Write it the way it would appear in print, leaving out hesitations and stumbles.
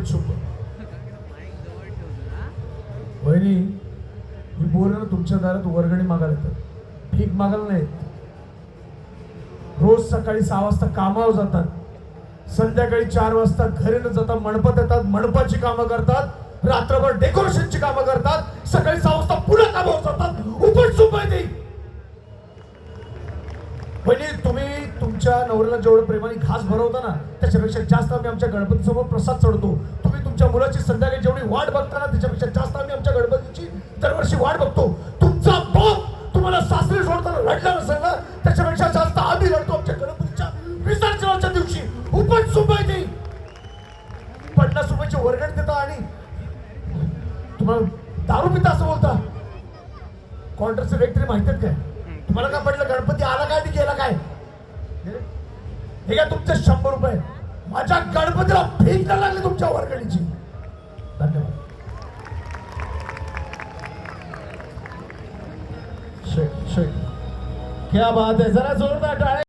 उपट super वहिनी ही पोरं तुमच्या दारात वर्गणी मागायला येतात, भीक मागायला नाहीत. रोज सकाळी 6 वाजता कामावर जातात, संध्याकाळी 4 वाजता घरी न जाता मंडपात येतात, मंडपाची कामं करतात, रात्रभर डेकोरेशनची कामं करतात, सकाळी 6 वाजता पुन्हा कामावर जातात. उपट सुपर ती वहिनी. तुम्ही तुमच्या नवऱ्याला जेवढं प्रेमाने घास भरवता ना त्याच्यापेक्षा जास्त आम्ही आमच्या गणपती समोर प्रसाद चढतो. तुम्ही तुमच्या मुलाची संध्याकाळी जेवढी वाट बघता ना त्याच्यापेक्षा जास्त आम्ही आमच्या गणपतीची दरवर्षी वाट बघतो. तुमचा बाप तुम्हाला सासरी सोडताना रडला नसेल ना त्याच्यापेक्षा जास्त आम्ही रडतो आमच्या गणपतीच्या विसर्जनाच्या दिवशी. उपट सुपर ती 50 रुपयाची वर्गण देता आणि तुम्हाला दारू पिता असं बोलता. कॉन्ट्रॅक्टचे रेट तरी माहिती आहेत काय तुम्हाला? काय पडलं गणपती आला काय गेला काय? हे काय तुमचे 100 रुपये माझ्या गणपतीला भीक नाही लागली तुमच्या वर्गणीची. धन्यवाद. क्या बात है, जरा जोरदार टाळ्या.